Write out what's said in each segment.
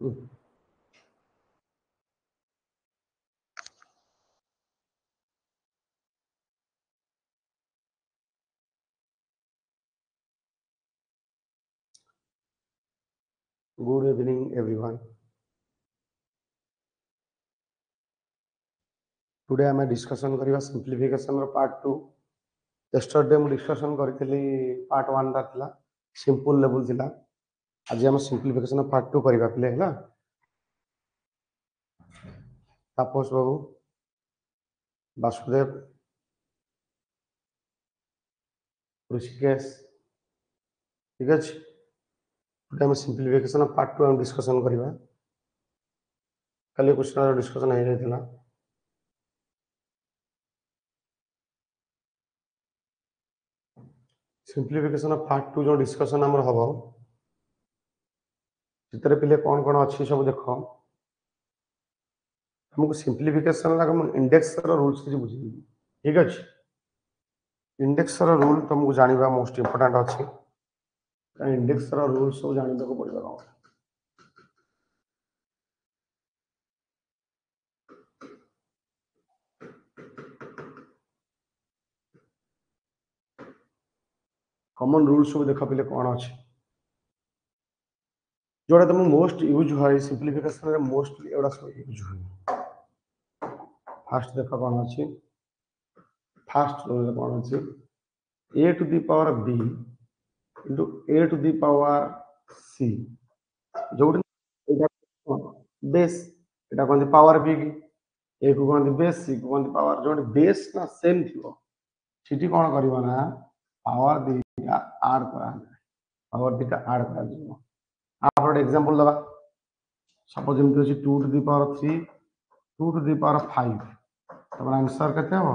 Good evening, everyone. Today I am discussion करिवा simplification row part 2. Yesterday मैं discussion करथिली part 1 रा थिला simple level थिला. आज हम simplification of part 2 करिवा पिले हैला. तापस बाबू, वासुदेव, ऋषिकेश, ठीक है. Today हम simplification of part 2 हम discussion करिवा. कल क्वेश्चन रो discussion है थिला. सिंप्लिफिकेशन ऑफ पार्ट 2 जो डिस्कशन हमर हबो चित्र पिले कोन कोन अछि सब देखो हमको सिंप्लिफिकेशन ला हम इंडेक्स रो रूल्स के बुझी ठीक अछि इंडेक्स रो रूल तुमको जानिबा मोस्ट इंपोर्टेंट अछि इंडेक्स रो रूल सब जानिबा को पड़िबा कॉमन रूल सब देखा पिले कोन अछि जोड़ा तुम मोस्ट यूज है सिंप्लिफिकेशन रे मोस्टली एडा सब यूज है फर्स्ट देखा कोन अछि फर्स्ट रूल कोन अछि a to the power b into a to the power c जोड़ एटा बेस एटा कोन पावर b की a को कोन बेस c को कोन पावर जोड़ बेस ना सेम थिबो सिटी कोन करबा ना पावर दिटा ऐड करा पावर दिटा ऐड करा दिबो आप एक एग्जांपल दबा सपोज हम तो 2 to the power 3 2 to the power 5 तब आंसर केते हो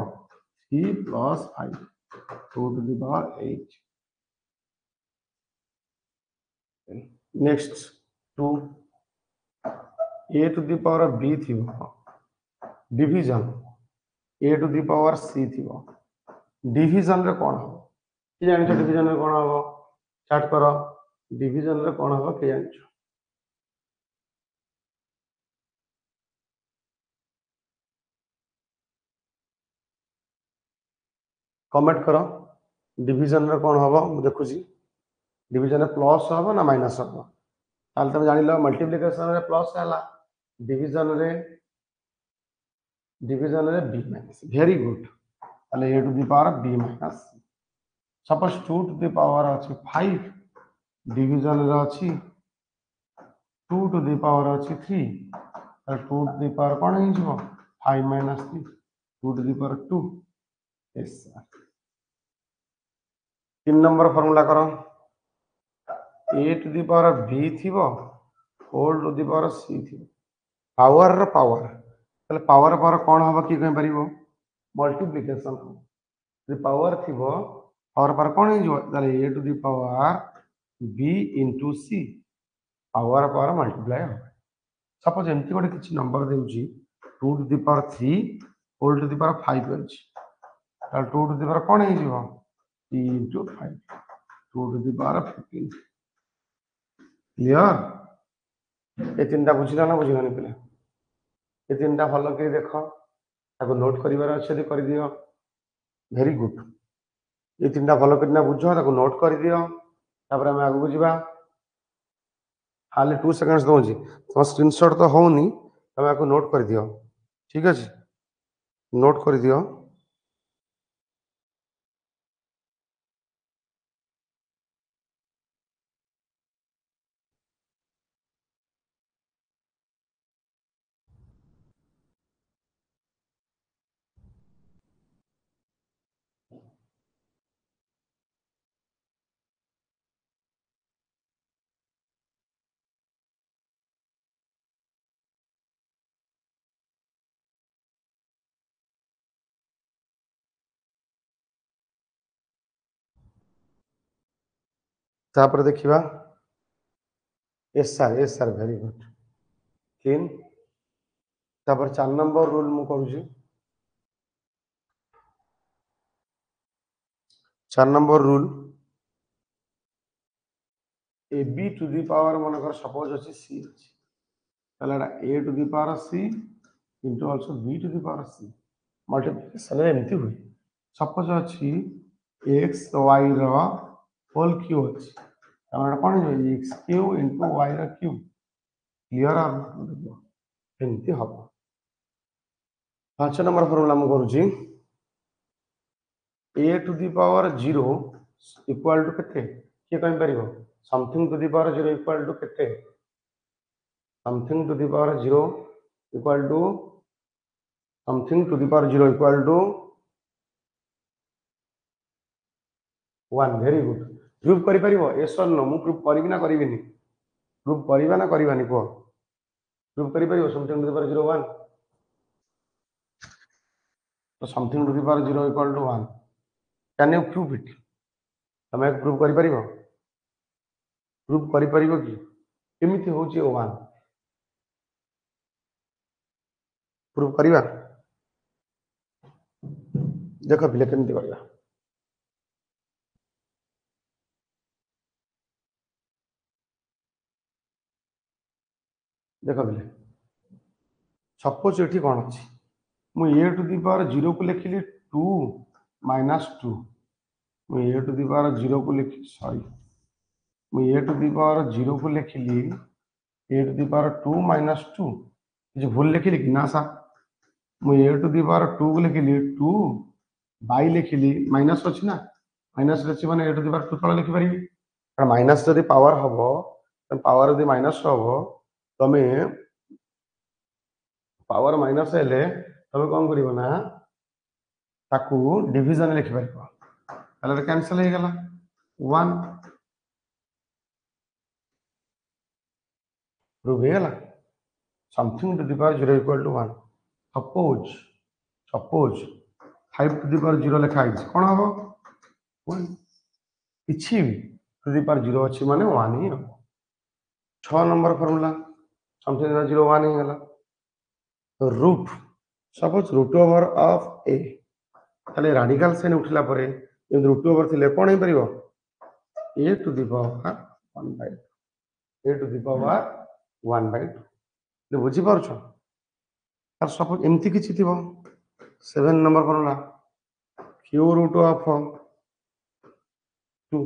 3 plus 5 2 to the power 8 next 2 a to the power b थिबो division a to the power c थिबो डिवीजन रे कोन हो कि जानि छ डिवीजन रे कोन हो स्टार्ट करो डिवीजन रे कोन हो कि जानि छ कमेंट करो डिवीजन रे कोन हो मु देखु छी डिवीजन रे प्लस हो ना माइनस हो ताल तुम जानि लो मल्टीप्लिकेशन रे प्लस हैला डिवीजन रे b माइनस वेरी गुड ताले a to the power b minus suppose 2 to the power अछि 5 डिवीजन रे अछि 2 to the power अछि 3 ताले 2 to the power कोन हे जिवो 5 minus 3 2 to the power 2 yes sir 3 number formula करो a to the power b थिबो whole to the power c थिबो power रे पावर ताले पावर पावर कोन हबो की कहि परिबो मल्टीप्लिकेशन हो the power थिबो पावर पर कोन हे जिवो ताले a to the power b into c power power multiply हो सपोज एमती गोटे किछि नंबर देउची 2 to the power 3 whole to the power 5 अछि ताले 2 to the power कोन हे जिवो 3 into 5 2 to the power 15 clear A तीनटा बुझिला ना बुझिलानी पिले ए तीनटा भलो के देखो ताको नोट करिवार अछि यदि करि दियो वेरी गुड ये तीनटा भलो करना बुझो ताको नोट करि दियो तापर हम आगु बुझिबा खाली 2 सेकंड्स दोजी तो स्क्रीनशॉट तो होनी तब आको नोट कर दियो ठीक अछि नोट कर दियो तापर देखिबा यस सर वेरी गुड तीन तापर 4 नंबर रूल मु करूची 4 number rule a b to the power मनकर सपोज अछि सी अछि তাহলে এটা a to the power c into also b to the power c multiplication এমতি हुई सपोज अछि x y ର होल क्यू अछि हमरा कोन हो x क्यू इनटू y ର क्यू क्लियर आ एमती हबो 5 नंबर फॉर्मूला हम करूची a to the power 0 equal to केते के कहि परिबो something to the power 0 equal to केते something to the power 0 equal to something to the power 0 equal to 1 very good proof करि परिबो यस और नो मु प्रूफ करिबि ना करिबिनी प्रूफ करिबा ना करिबानी को प्रूफ करि परिबो समथिंग टू दी पावर 0 1 तो something to the power 0 equal to 1 can you prove it तमे प्रूफ करि परिबो प्रूफ करि परिबो कि केमिति होची 1 प्रूफ करिबा देखो बिले केमिति करिबा देखो बिले सपोज एठी कोन अछि मु a टू दी पावर 0 को लिखिली 2 माइनस 2 मु a टू दी पावर 0 को लिखि सॉरी मु a टू दी पावर 0 को लिखिली a to the power 2 minus 2 जे भूल लिखिली कि ना सा मु a टू दी पावर 2 को लिखिली 2 बाई लिखिली माइनस अछि ना माइनस अछि माने a टू दी पावर 2 तळ लिखि परिबी कारण माइनस जदी पावर हबो त पावर जदी माइनस हबो तमे पावर माइनस हेले तबे कोन करिवो ना ताकू डिवीजन लिखि परिबो ताले कैंसिल हो गेला 1 प्रूव हो गेला something to the power 0 equal to 1 suppose 5 to the power 0 लिखा है कोन हबो 1 किछि भी टू द पावर 0 अछि माने 1 ही हबो 6 नंबर फार्मूला समथिंग 0 1 ही गेला root suppose root over of a ताले रेडिकल साइन उठला परे इन रूट ओवर थिले कोन हे परिबो a to the power 1 by a to the power 1 by 2 बुझी पारछो और सपोज एमती किछि थिबो 7 number formula cube root of 2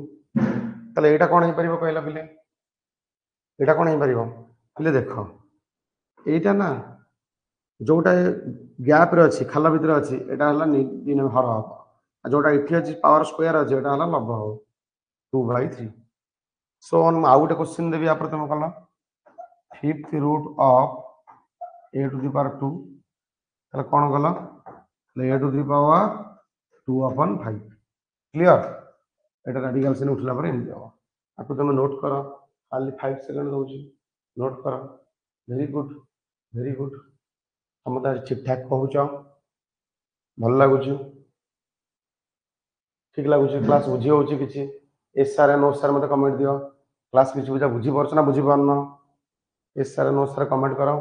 ताले एटा कोन हे परिबो कहला बिले एटा कोन हे परिबो बिले देखो एटा ना जोटा गैप रे अछि खाला भीतर अछि एटा हला दिन हर हो जोटा इठी अछि पावर स्क्वायर अछि एटा हला लब हो 2/3 सो ऑन आउट क्वेश्चन देबी आप तुम कला fifth root of a to the power 2 तले कोन गला a to the power 2/5 clear एटा रेडिकल साइन उठला पर एमती हो आपको तुम नोट करो खाली 5 सेकंड दोची नोट करो वेरी गुड हम ठीक ठाक कहूच भल लगुच ठीक लगुच क्लास बुझी होची किछि एस सर नो सर मते कमेंट दियो क्लास किछि बुझा बुझी परछ ना बुझी पारनो yes sir no sir comment करो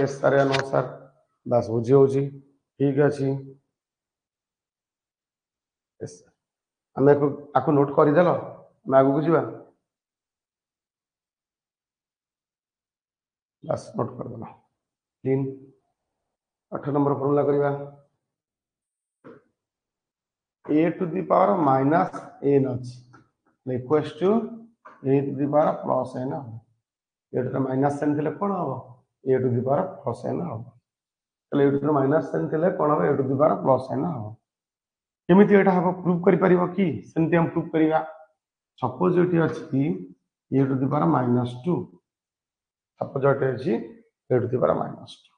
एस सर नो सर बस बुझी होची ठीक अछि एस हमें आको नोट करि देलो मैं आगु बुझिबा बस नोट कर देना 3 8 नंबर फॉर्मूला करिबा a to the power minus n अछि equals to a to the power plus n a to the minus n थिले कोन हो a to the power plus n हो तले a to the minus n थिले कोन हो a to the power plus n हो केमिति एटा हबो प्रूफ करि परिबो कि सेंति हम प्रूफ करिबा सपोज एटी अछि a to the power -2 suppose एटी अछि a टू द पावर -2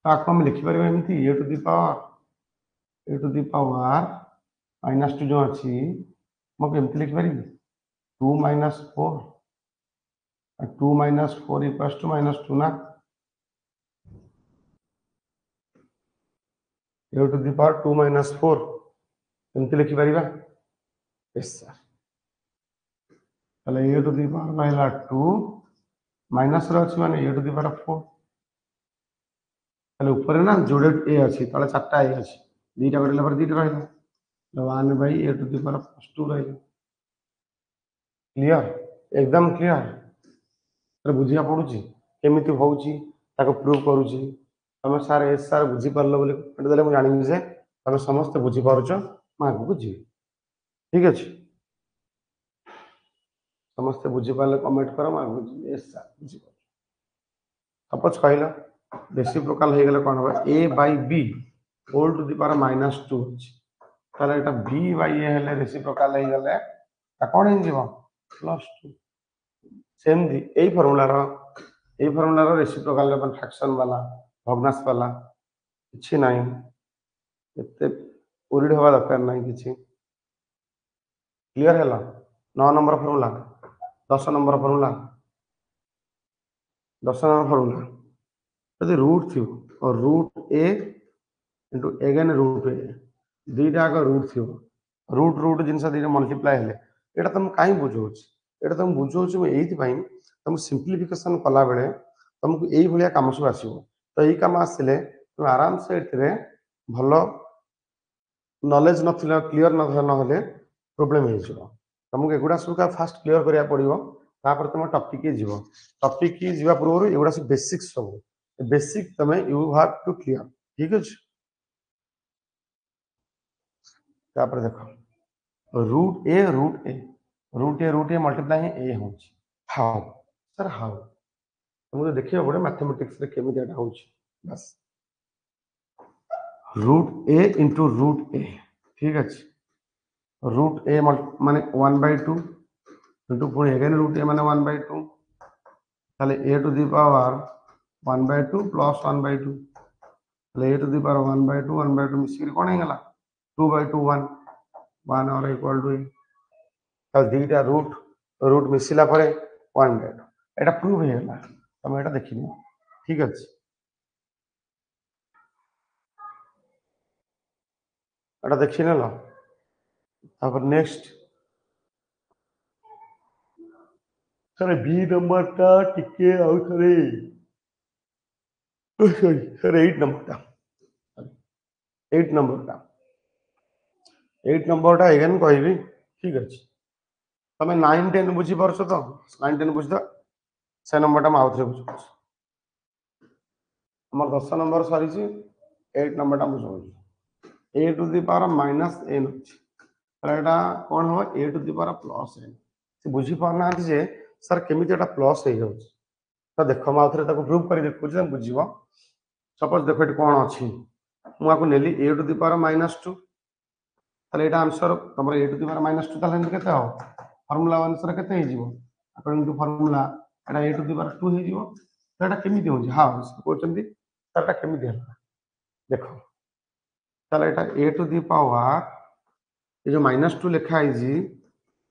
ताको हम लिखि परिबा एमिति a टू द पावर -2 जो अछि म केमिति लिखि परिबी 2 - 4 2 - 4 इक्वल्स टू -2 ना a टू द पावर 2 - 4 केमिति लिखि परिबा यस सर तले a टू द पावर रहला 2 माइनस रो अछि माने a टू द पावर 4 तले ऊपर ना जोड़े a अछि तले चारटा a अछि दीटा करला पर दीटा रहला 1/a टू द पावर +2 रहला क्लियर एकदम क्लियर बुझिया पड़ुची केमिति होउची ताको प्रूव करूची तमे सार एस सार बुझी पारलो बोली कमेंट देले मु जानिबी जे तमे समस्त बुझी पारुचो मु आगु बुझी ठीक अछि समस्त बुझी पारले कमेंट करो मु आगु बुझी एस सार बुझी सपोज कहलो रेसिप्रोकाल हे गेले कोन हो a by b whole to the power -2 अछि ताले एटा b by a हेले रेसिप्रोकाल हे गेले ता कोन हे जीवो +2 सेमती ए फॉर्मूला रो रेसिप्रोकाल अपन फ्रैक्शन वाला भग्नांश वाला किछि नाही एते उरिड हवा दरकार नाही किछि क्लियर हैला 9 number formula 10 number formula 10 number formula यदि रूट थी और रूट ए इंटू अगेन रूट ए दीटा आग रूट थी रूट रूट जिनस दीटा मल्टीप्लाई हेले एटा तुम काई बुझौछ एटा तुम बुझौछ मैं एथि पई तुम सिंपलीफिकेशन कला बेले तुमको एई भलिया काम सब आसीबो तो एई काम आसिले तुम आराम से एतरे भलो नॉलेज नथिला क्लियर न होले प्रॉब्लम हे जिवो तुमको एगुडा सब का फास्ट क्लियर करिया पड़िबो तापर तुम टॉपिक के जीवो टॉपिक की जीवा पूर्व एगुडा सब बेसिक्स सब बेसिक तमे यू हैव टू क्लियर ठीक है तापर देखो रूट ए मल्टीप्लाई ए हो हाउ सर हाउ तुमको देखियो गोटे मैथमेटिक्स रे केमि डेटा होउछ बस रूट ए इंटू रूट ए ठीक अछि रूट ए माने 1/2 इंटू पुणी अगेन रूट ए माने 1/2 ताले ए टू द पावर 1/2 प्लस 1/2 ताले ए टू द पावर 1/2 1/2 मिसिक कोन हेगला 2/2 1 और इक्वल टू ताले दीटा रूट मिसिला परे 1/2 एटा प्रूव हेगला तमे एटा देखिनी ठीक अछि एटा देखिने ल तापर नेक्स्ट सर बी नंबर टा टिके आउ थरे सॉरी सर 8 नंबर टा अगेन कहबी ठीक अछि तमे 9 10 बुझी परछो तो 9 10 बुझ द से नंबर टा माउथ रे बुझ हमर 10 नंबर सरी छी 8 नंबर टा बुझ a to the power -n अछि एटा कोन हो a to the power +n से बुझी पाना जे सर केमिति एटा प्लस हे जाउछ तो देखो माउथ रे ताको प्रूव करी देखो जे बुझिबो सपोज देखो एटी कोन अछि मु आको नेली a टू द पावर -2 ताले एटा आंसर तमर a टू द पावर -2 ताले केते हो फार्मूला अनुसार केते हे जीवो according to formula Etah a to the power 2 हे जीवो तो एटा केमिति होछि हां कोचंदी एटा केमिति हला देखो ताले एटा a टू द पावर ये जो -2 लिखा है जी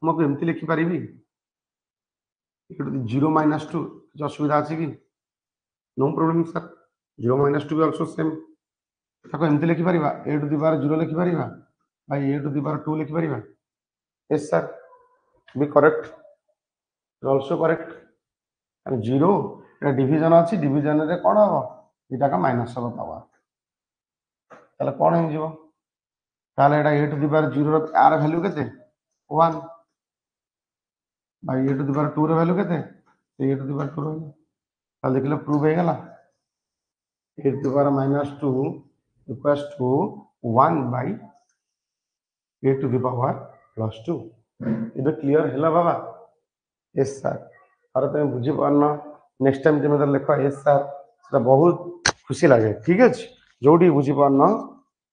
मको एमती लिखि पारिबी जीरो -2 जो असुविधा अछि कि नो प्रॉब्लम सर 0 -2 भी आल्सो सेम ताको एमती लिखि पारिबा a टू द पावर 0 लिखि पारिबा by a to the power 2 लिखि पारिबा yes sir b correct also correct and 0 एटा डिवीजन अछि डिवीजन रे कोन हो इटा का माइनस हो पावर ताले कोन हे जीवो ताले एटा a टू द पावर 0 रो आर वैल्यू केते 1 by a to the power 2 रो वैल्यू केते a टू द पावर 2 रो ताले देखले प्रूव हे गेला a to the power -2 equals to 1 by a to the power +2 इधर क्लियर हैला बाबा यस सर अरे तुम बुझी पारना नेक्स्ट टाइम तुम लिख यस सर सेटा बहुत खुशी लगे ठीक अछि जोडी बुझी पारना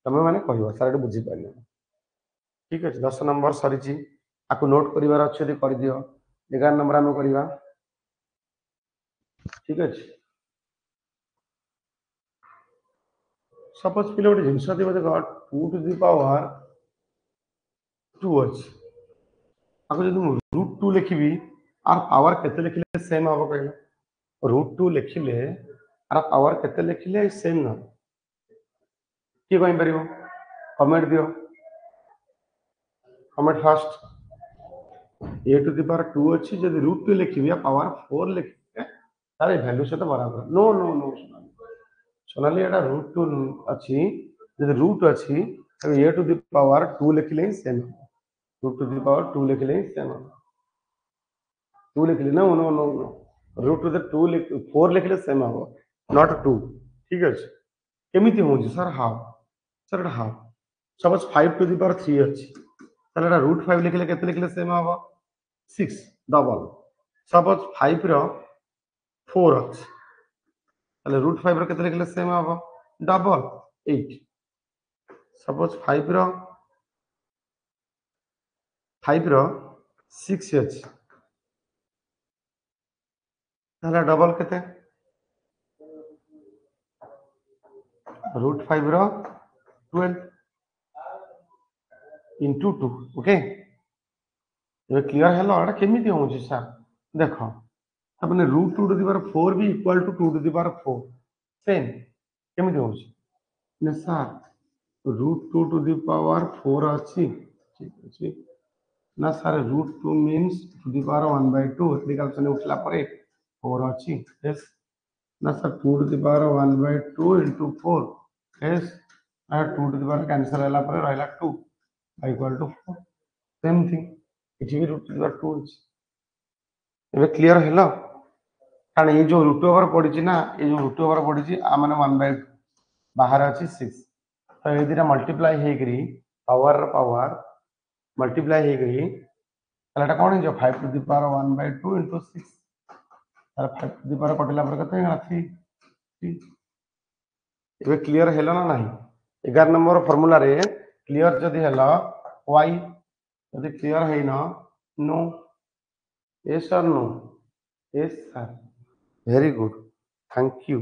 तमे माने कहबो सर एटा बुझी पारले ठीक अछि 10 नंबर सरी छी आकु नोट करिवार अछि यदि कर दियो 11 नंबर हम करिवा ठीक अछि सपोज पिले गोटे जिंस दिबो देखो 2 टू द पावर 2 अछि आकु जदि मु √2 लिखिबी आर पावर केते लिखिले सेम हबो कहलो √2 लिखिले आर पावर केते लिखिले सेम न की कहि परिबो कमेंट दियो comment fast a to the power 2 अछि जदि √2 लिखिबी पावर 4 लिखिबे तारे वैल्यू से तो बराबर नो नो नो सोनाली एटा √2 अछि जदि रूट अछि तो a टू द पावर 2 लिखिले सेम √2 टू द पावर 2 लिखिले सेम 2 लिखली no no no no root to the 2 4 लिखले सेम हो नॉट 2 ठीक अछि केमिति होउची सर हाउ सर एटा how suppose 5 to the power 3 अछि ताले एटा रूट 5 लिखले केते लिखले सेम हो 6 डबल सपोज 5 रो 4 अछि ताले रूट 5 रो केते लिखले सेम हो डबल 8 सपोज 5 रो 6 अछि ताले डबल केते रूट 5 रो 12 into 2 ओके ये क्लियर हेलो एटा केमिति होउची सर देखो अपने रूट 2 टू द पावर 4 भी equal to 2 to the power 4 same केमिति होउची ने sir root 2 to the power 4 अछि ठीक अछि ना sir root 2 means to the power 1 by 2 application उठला परे 4 अछि यस ना sir 2 to the power 1 by 2 into 4 yes ना 2 टू द पावर कैंसिल होला परे रहला 2 equal to 4 same thing it भी रूट टू द पावर 2 अछि एबे क्लियर हेलो कारण ये जो रूट ओवर पड़ी ना ये जो रूट ओवर पड़ी आ माने 1 by 2 बाहर अच्छी 6 तो ये दिना मल्टीप्लाई हेकरी पावर मल्टीप्लाई हेकरी ताले एटा कोन जो 5 to the power 1 by 2 into 6 ताले 5 टू द पावर कटिला पर कते हेला 3 एबे क्लियर हेलो ना नहीं 11 नंबर फार्मूला रे क्लियर जदी हेलो y जदी क्लियर है ना no yes or no yes sir very good thank you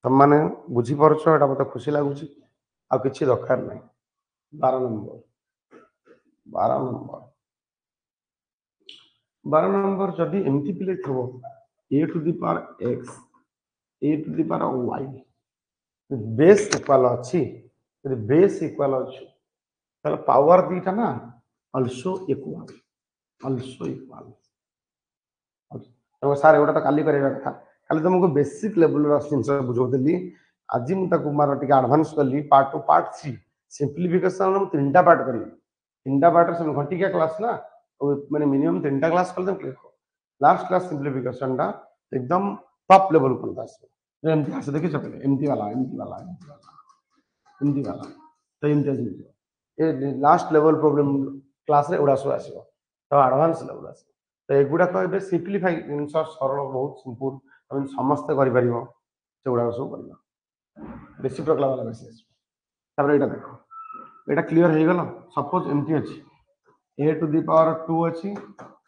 ତମାନେ ବୁଝି ପାରୁଛ ଏଟା ମତେ ଖୁସି ଲାଗୁଛି ଆଉ କିଛି ଦରକାର ନାହିଁ 12 ଯଦି ଏମିତି ପିଲେ ଥିବ a to the power x a to the power y base equal ଅଛି ଯଦି ବେସ୍ ଇକ୍ୱାଲ ଅଛି ତାହେଲେ ପାୱାର ଦିଟା ନା ଅଲସୋ ଇକ୍ୱାଲ ସାର୍ ଏଗୁଡ଼ା ତ କାଲି କରିବା କଥା କାଲି ତମକୁ ବେସିକ ଲେଭେଲର ଜିନିଷ ବୁଝାଉଥିଲି ଆଜି ମୁଁ ତାକୁ ମୋର ଟିକେ ଆଡଭାନ୍ସ କଲି ପାର୍ଟ 2 ପାର୍ଟ 3 ସିମ୍ପ୍ଲିଫିକେସନ ମୁଁ 3ଟା ପାର୍ଟ କରିବି 3ଟା ପାର୍ଟ ସେ ଘଣ୍ଟିକିଆ କ୍ଲାସ୍ ନା ମାନେ ମିନିମମ୍ 3ଟା କ୍ଲାସ୍ କଲେ ତମ କ୍ଲିୟର ଲାଷ୍ଟ କ୍ଲାସ୍ ସିମ୍ପ୍ଲିଫିକେସନ ଟା एकदम टॉप लेवल पर आसो एमती आसे देखि चपले एमती वाला तो एमती ए लास्ट लेवल प्रॉब्लम क्लास रे उडा सो आसीबो तो एडवांस लेवल आसीबो तो एगुडा को एबे सिंपलीफाई जिनस सरल बहुत सिंपल हम समस्त करि परिबो से उडा सब करबा रेसिप्रोकल वाला बेसिस तापर एटा देखो एटा क्लियर हे गेलो सपोज एमती अछि a टू द पावर 2 अछि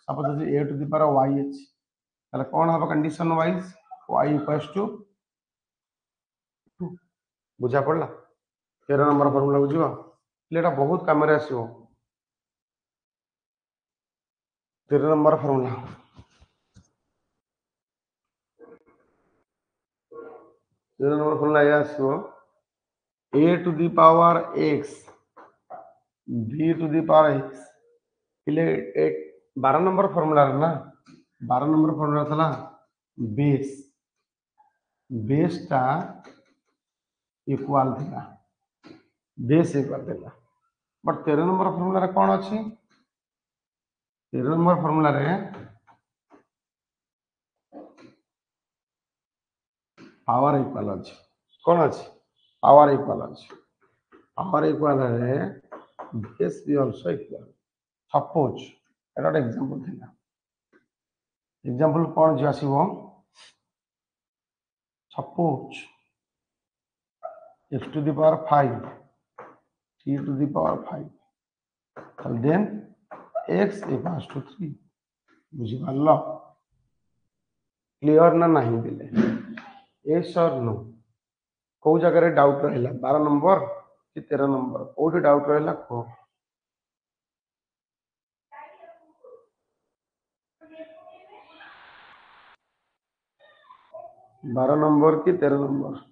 सपोज अछि a to the power y अछि ताले कोन हबो condition wise y equals to 2 बुझा पड़ला 13 नंबर फार्मूला बुझिबो एटा बहुत काम रे आसीबो 13 नंबर फार्मूला 13 नंबर फार्मूला या आसीबो a to the power x b to the power x इले 12 नंबर फार्मूला ना 12 नंबर फार्मूला थला बेस बेस टा इक्वल थिला बेस इक्वल थिला बट 13 नंबर फार्मूला रे कोन अछि 13 नंबर फार्मूला रे पावर इक्वल अछि कोन अछि पावर इक्वल रे बेस भी आल्सो इक्वल सपोज एटा एग्जांपल थिला एग्जांपल कोन जे आसीबो suppose x to the power 5 t to the power 5 and then x equals to 3 बुझी पारलो क्लियर ना नहीं दिले yes or no को जगह रे डाउट रहला 12 नंबर कि 13 नंबर कोठी डाउट रहला को 12 नंबर कि 13 नंबर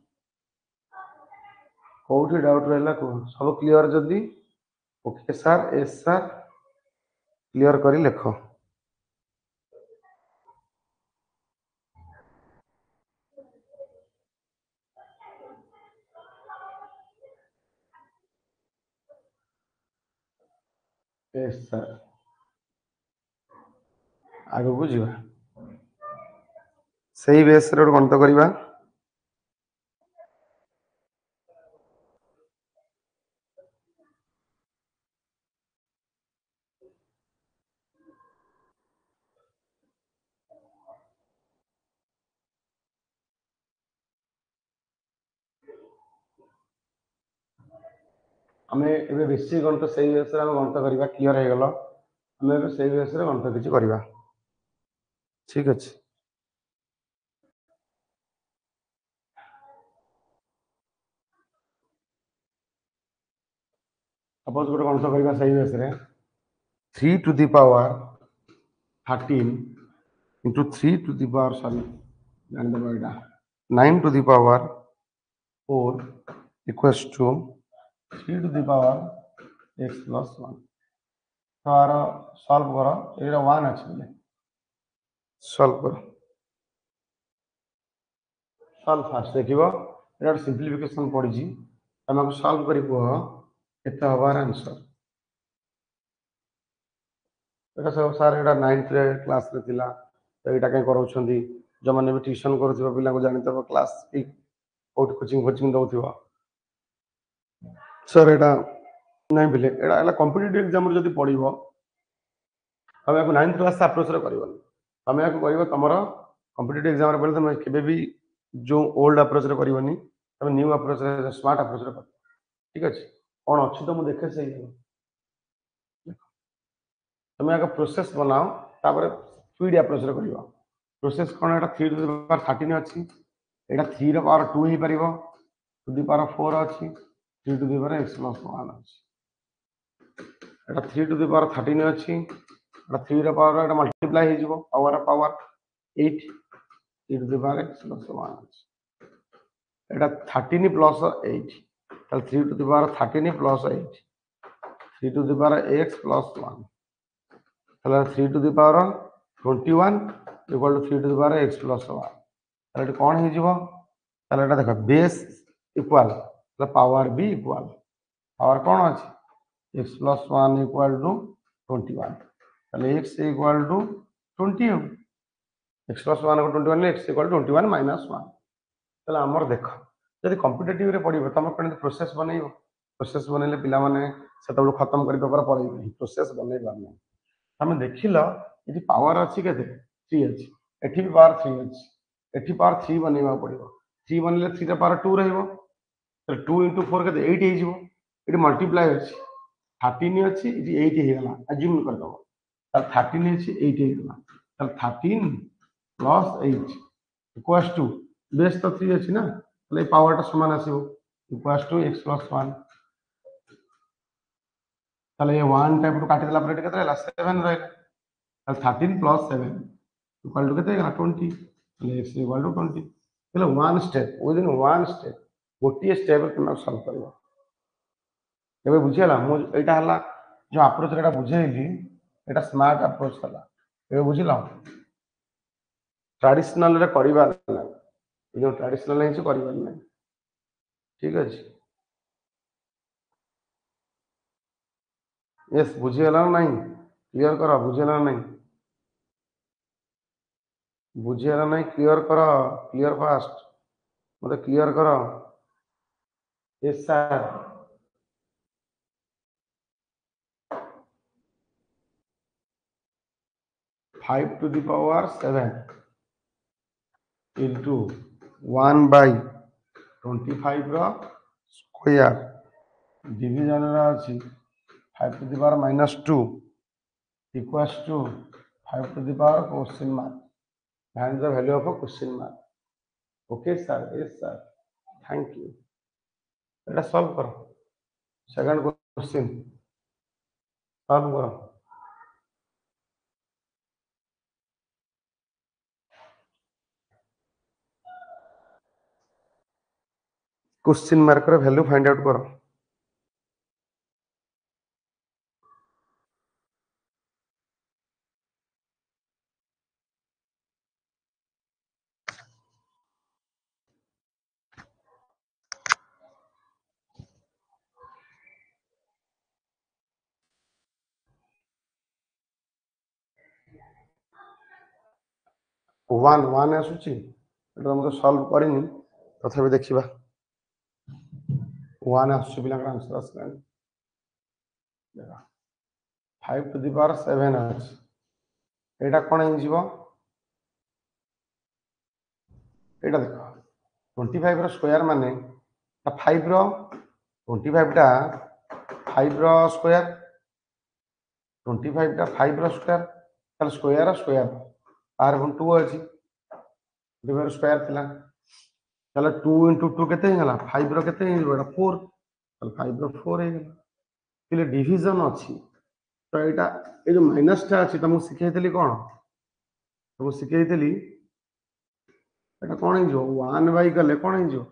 कोठी डाउट रहला को सब क्लियर जदी okay sir S sir clear करी लिखो एस सर ଆଗକୁ ଯିବା ସେଇ ବେସରେ ଗୋଟେ ଗଣିତ କରିବା। ଆମେ ଏବେ ବେଶୀ ଗଣିତ ସେଇ ବେସରେ ଆମେ ଗଣିତ କରିବା। କ୍ଲିୟର ହେଇଗଲ? ଆମେ ଏବେ ସେଇ ବେସରେ ଗଣିତ କିଛି କରିବା। ଠିକ ଅଛି। ସପୋଜ ଗୋଟେ ଗଣିତ କରିବା ସେଇ ବେସରେ 3 to the power 13 into 3 to the power ଜାଣିଦେବ ଏଇଟା 9 to the power 4 equals to 3 to the power x plus 1। तो आर सॉल्व करो, एटा 1 अछि बोले सॉल्व करो। सॉल्व फास्ट देखिबो एटा सिंपलीफिकेशन पड़ी जी हमको सॉल्व करी को केते हबार आंसर। एटा सब सर एटा 9th रे क्लास रे थिला तो एटा के करूछंदी जो माने भी ट्यूशन करूथिबो पिला को जानितबो क्लास आउट कोचिंग कोचिंग दउथिबो सर एटा नहीं बिले एटा एला कॉम्पिटिटिव एग्जाम रे जदी पड़िबो तमे को 9th क्लास अप्रोच रे करबो तमे को कहबो तमरो कॉम्पिटिटिव एग्जाम रे पड़ले तमे केबे भी जो ओल्ड अप्रोच रे करबोनी तमे न्यू अप्रोच रे स्मार्ट अप्रोच रे कर। ठीक अछि कोन अछि तो मु देखे सही तमे आगे प्रोसेस बनाओ तापर स्पीड अप्रोच रे करबो। Process cone Etah 3 to the power 13 अछि एटा 3 रो पावर 2 ही परिबो टू द पावर 4 अछि 3 to the power x plus 1 अछि एटा 3 टू द पावर 13 अछि एटा 3 रो पावर एटा मल्टीप्लाई हे जिवो power 8 3 to the power x plus 1 अछि एटा 13 प्लस 8 ताल 3 to the power 13 plus 8 3 to the power x plus 1 তাহলে 3 to the power 21 equal to 3 to the power x plus 1 তাহলে এটা কোন হৈ যাব তাহলে এটা দেখো বেস ইকুয়াল তাহলে পাওয়ার বি ইকুয়াল পাওয়ার কোন আছে x প্লস 1 ইকুয়াল টু 21 তাহলে x equal to 20 x plus 1 को 21 x इक्वल टू 21 माइनस 1 তাহলে আমার দেখো যদি কম্পিটিটিভ রে পড়িবো তমর কোন प्रोसेस बनेइबो प्रोसेस बनेले पिला माने सेतबो खत्म करि पेपर पढाइबो प्रोसेस बनै बाने हमें देखिल ये पावर अच्छी के 3 अच्छी एठी भी पावर 3 अच्छी एठी पावर 3 बनैबा पड़िबो 3 बनले 3 रे पावर 2 रहइबो तो 2 into 4 के 8 हे जिवो एठी मल्टीप्लाई अछि 13 अछि इति 8 हे गला अज्यूम कर दबो तब 13 अछि 8 हे गला तब 13 प्लस 8 इक्वल्स टू बेस तो 3 अछि ना तले पावर टा समान आसीबो इक्वल्स टू x plus 1 তাহলে এই 1 টাইপ টু কাটি দেলা পরে কেতে रहला 7 रहला তাহলে 13 प्लस 7 इक्वल टू केते गला 20 তাহলে x इक्वल टू 20 তাহলে one step within one step गोटिए स्टेप तुम सॉल्व करबो एबे बुझियला मु एटा हला जो अप्रोच रेटा बुझेइली एटा स्मार्ट अप्रोच हला एबे बुझिला ट्रेडिशनल रे करिबा ना जो ट्रेडिशनल है से करिबा ना ठीक अछि यस बुझियला नहीं क्लियर करा बुझियला नहीं बुझियला नहीं क्लियर करा क्लियर फास्ट मतलब क्लियर करो yes sir 5 to the power 7 into 1 by 25 रो स्क्वायर डिवीजन रा अछि 5 to the power minus 2 equals to 5 to the power question mark find the value of a question mark okay sir yes sir thank you এটা solve করো second question solve করো question mark ର value find out करो one आसूची तो solve करनी तथापि देखा one आसूची पिला आंसर आसला 5 टू द पावर 7 अच्छी एटा कौन हो एटा देख 25 रो स्क्वायर माने 5 रो 25 टा 5 रो स्क्वायर 25 टा 5 रो स्क्वायर ताल स्क्वायर स्क्वायर आर 2 अछि डिवाइड स्क्वायर थिला ताले 2 into 2 केते हेला 5 रो केते हे बडा 4 ताल 5 रो 4 हे गेला तिले डिवीजन अछि तो एटा ए जो माइनस टा अछि तमु सिखाइतली कोन तमु सिखाइतली एटा कोन हे जो 1 बाय गले कोन हे जो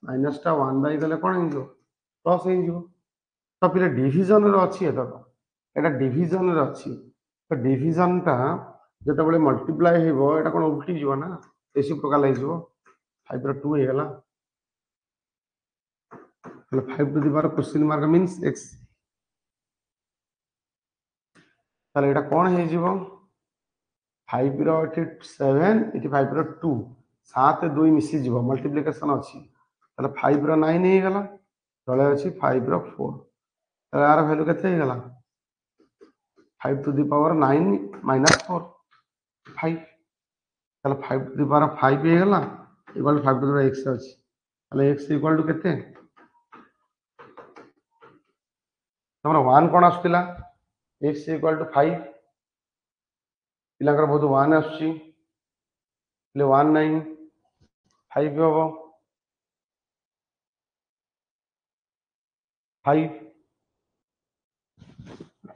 माइनस टा 1 बाय गले कोन हे जो प्लस हे जो तो पिले डिवीजन रो अछि एटा एटा डिवीजन रो अछि तो डिवीजन टा जते बळे मल्टीप्लाई हेबो एटा कोन उल्टी जीव ना एसी प्रकार lai जीव 5 रो 2 हे गेला तो 5 to the power question mark means x ताले एटा कोन हे जीव 5 रो 7 इति 5 रो 2 7 2 मिसी जीव मल्टीप्लिकेशन अछि ताले 5 रो 9 हे गेला तळे अछि 5 रो 4 ताले आर वैल्यू केते हे गेला 5 to the power 9 minus 4 5 ताले 5 to the power 5 हे गेला equal 5 to the power x अछि ताले x इक्वल टू केते हमरा 1 कोन आस्तिला x इक्वल टू 5 पिलाकर बहुत 1 आछि ले 1 9 5 होबो 5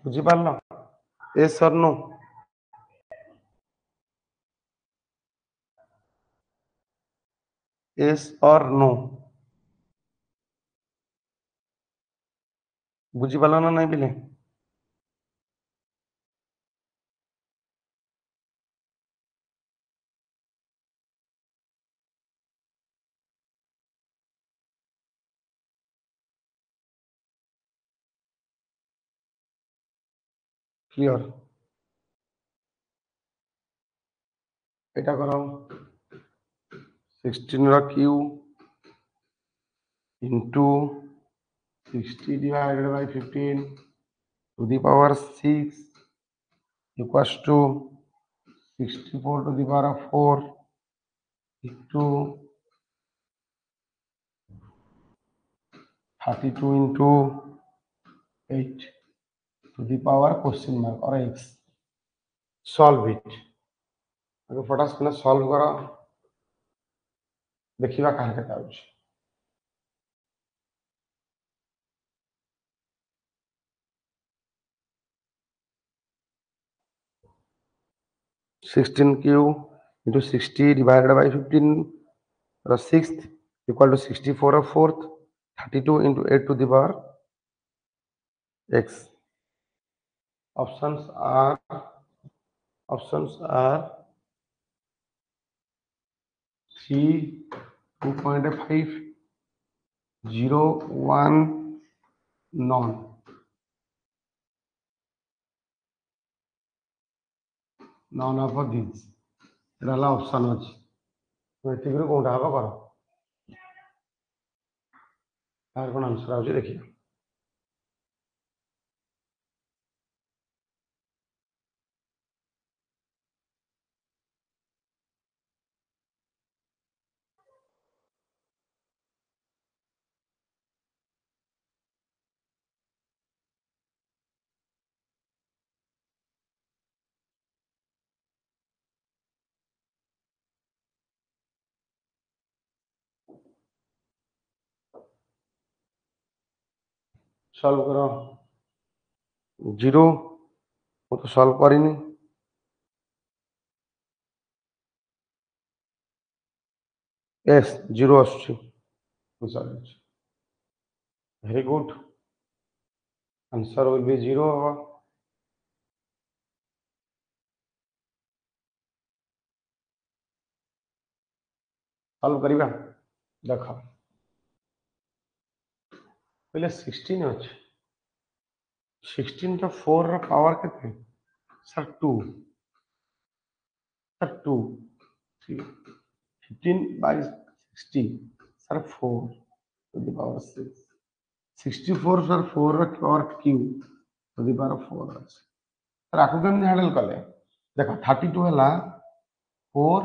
बुझि पारलो yes or no yes or no बुझि पारलो ना नहीं पिले क्लियर एटा करो 16 रो Q into 60 divided by 15 to the power 6 equals to 64 to the power of 4 into 32 into 8 to the power question mark or x solve it अगर potash किना solve करो देखिबा काहे केता होछ 16 cube into 60 divided by 15 the sixth equal to 64 of fourth 32 into 8 to the power x options are 3 2.5 0 1 none none of these एला option अछि तो एतिकरो कोनटा हबो करो तार कोन आंसर आउछ देखिए सॉल्व करो 0 वो तो सॉल्व करिनी yes 0 आछी very good answer will be 0 होगा सॉल्व करिबा देखो पहले 16 अछि 16 to 4 रो पावर केते sir 2 sir 2 15/60 sir 4 to the power 6 64 sir 4 और क्यू to the power 4 ଅଛି सर आकु केमति हैंडल कले देखो 32 हला 4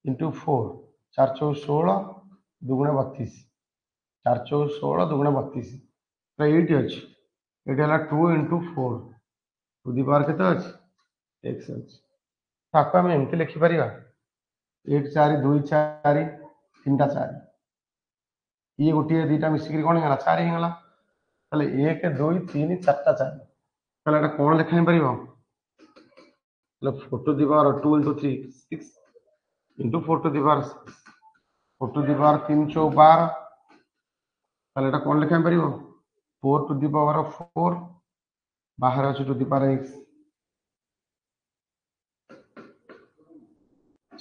into 4 4 चौ 16 दुगुणे 32 4 चौ 16 दुगुणे 32 तो 8 अछि एटा हला 2 into 4 to the power केते अछि x अछि ताको हम एमति लिखि परिबा 1 4 2 4 3 4 ये गोटे दीटा मिसिक कौन है 4 ही गला ताले 1 2 3 4 4 ताले एटा कोन लिखाई परिबो ताले 4 to the power 2 into 3 6 into 4 to the power 6 4 to the power 3 चौ 12 ताले एटा कोन लिखाई परिबो 4 to the power 4 बाहर अछि to the power x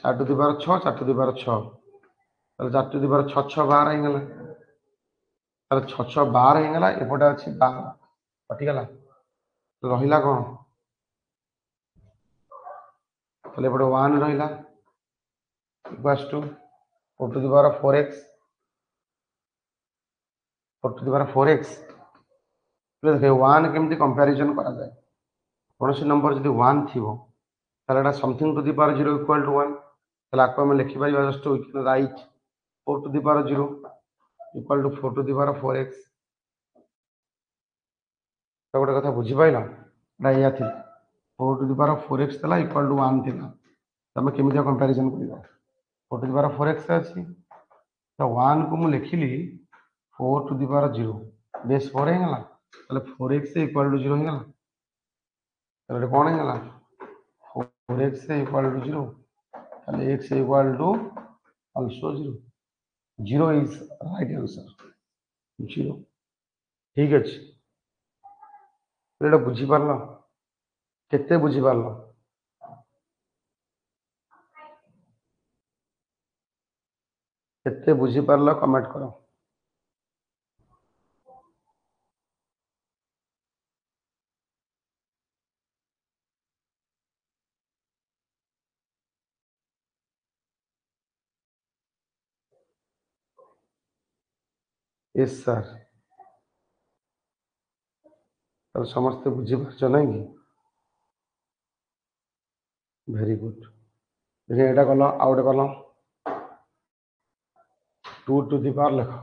4 to the power 6 4 to the power 6 ताले 4 to the power 6 6 12 ही गला ताले 6 6 12 ही गला एपटे अछि 12 कटि गला तो रहिला कोन ताले एपटे 1 रहिला equals to 4 to the power 4x 4 to the power 4x देखिए 1 केमती कंपैरिजन करा जाए कौन सी नंबर जदि 1 थिबो ताले एटा something to the power 0 equal to 1 ताले आको हम लिखि परिबा just we can write 4 to the power 0 equal to 4 to the power 4x तो गोटे कथा बुझी पाइला एटा या थी 4 to the power 4x तला इक्वल टू 1 थिला तमे केमिति कंपैरिजन करिबा 4 to the power 4x अछि तो 1 को मु लिखिली 4 to the power 0 बेस 4 हे गला ताले 4x इक्वल टू 0 हे गला ताले कोन हे गला 4x इक्वल टू 0 ताले x equal to also 0 0 is right answer 0 ठीक अछि एटा बुझी पारलो केते बुझी पारलो केते बुझी पारलो कमेंट करो यस सर तो समस्त बुझी पारछ नै कि वेरी गुड देखिए एटा कलो आउट कलो 2 to the power लिखो